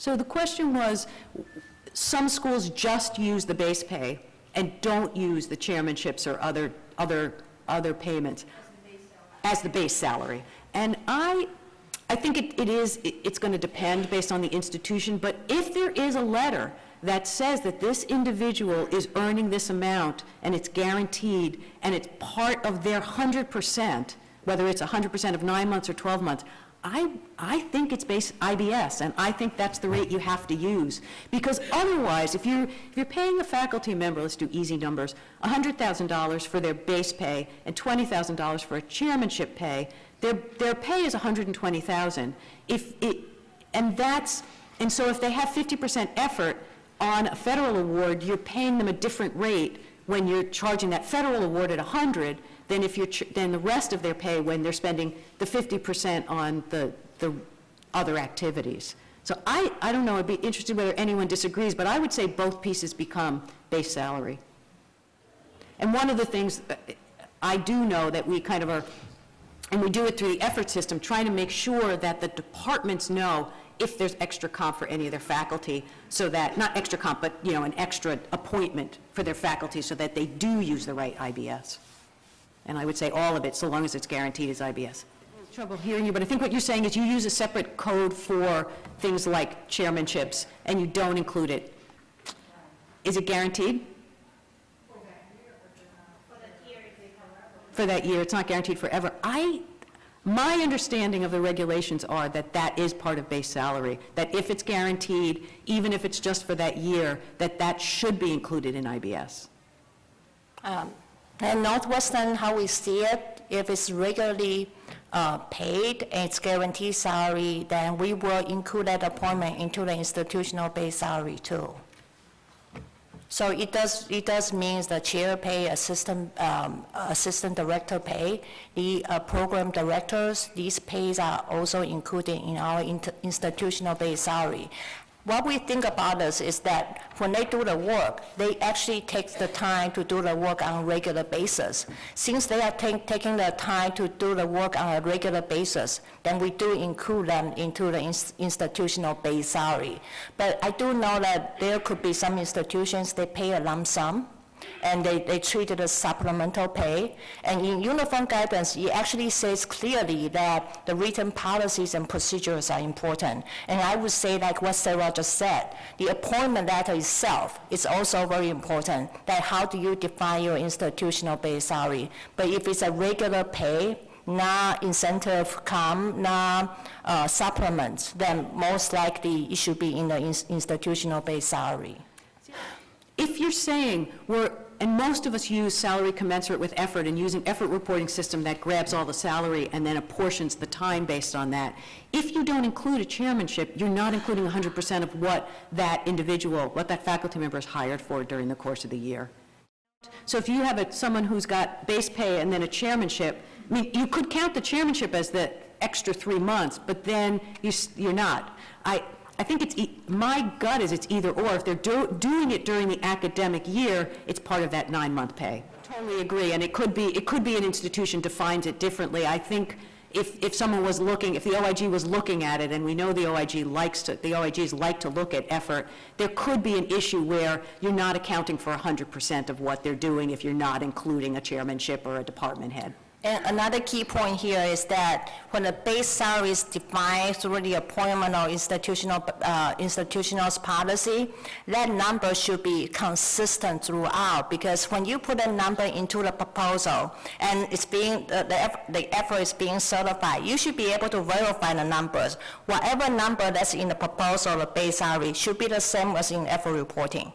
So the question was, some schools just use the base pay and don't use the chairmanships or other payments as the base salary. And I think it's going to depend based on the institution, but if there is a letter that says that this individual is earning this amount and it's guaranteed and it's part of their 100%, whether it's 100% of 9 months or 12 months, I think it's based IBS, and I think that's the rate you have to use. Because otherwise, if you're paying a faculty member, let's do easy numbers, $100,000 for their base pay and $20,000 for a chairmanship pay, their pay is $120,000. And so if they have 50% effort on a federal award, you're paying them a different rate when you're charging that federal award at 100 than the rest of their pay when they're spending the 50% on the other activities. So I don't know, I'd be interested whether anyone disagrees, but I would say both pieces become base salary. And one of the things I do know that we kind of are, and we do it through the effort system, trying to make sure that the departments know if there's extra comp for any of their faculty, so that, not extra comp, but an extra appointment for their faculty so that they do use the right IBS. And I would say all of it, so long as it's guaranteed, is IBS. Trouble hearing you, but I think what you're saying is you use a separate code for things like chairmanships, and you don't include it. Is it guaranteed? For that year, it's not guaranteed forever. My understanding of the regulations are that that is part of base salary, that if it's guaranteed, even if it's just for that year, that should be included in IBS. And Northwestern, how we see it, if it's regularly paid and it's guaranteed salary, then we will include that appointment into the institutional base salary too. So it does mean the chair pay, assistant director pay, the program directors, these pays are also included in our institutional base salary. What we think about this is that when they do the work, they actually take the time to do the work on a regular basis. Since they are taking the time to do the work on a regular basis, then we do include them into the institutional base salary. But I do know that there could be some institutions, they pay a lump sum, and they treat it as supplemental pay. And in uniform guidance, it actually says clearly that the written policies and procedures are important. And I would say, like what Sarah just said, the appointment letter itself is also very important, that how do you define your institutional base salary. But if it's a regular pay, not incentive comp, not supplements, then most likely it should be in the institutional base salary. If you're saying and most of us use salary commensurate with effort and using effort reporting system that grabs all the salary and then apportions the time based on that. If you don't include a chairmanship, you're not including 100% of what that individual, what that faculty member is hired for during the course of the year. So if you have someone who's got base pay and then a chairmanship, I mean, you could count the chairmanship as the extra 3 months, but then you're not. I think my gut is it's either or. If they're doing it during the academic year, it's part of that 9-month pay. Totally agree, and it could be an institution defines it differently. I think if someone was looking, if the OIG was looking at it, and we know the OIGs like to look at effort, there could be an issue where you're not accounting for 100% of what they're doing if you're not including a chairmanship or a department head. And another key point here is that when the base salary is defined through the appointment or institutional's policy, that number should be consistent throughout, because when you put a number into the proposal and it's being the effort is being certified, you should be able to verify the numbers. Whatever number that's in the proposal, the base salary, should be the same as in effort reporting.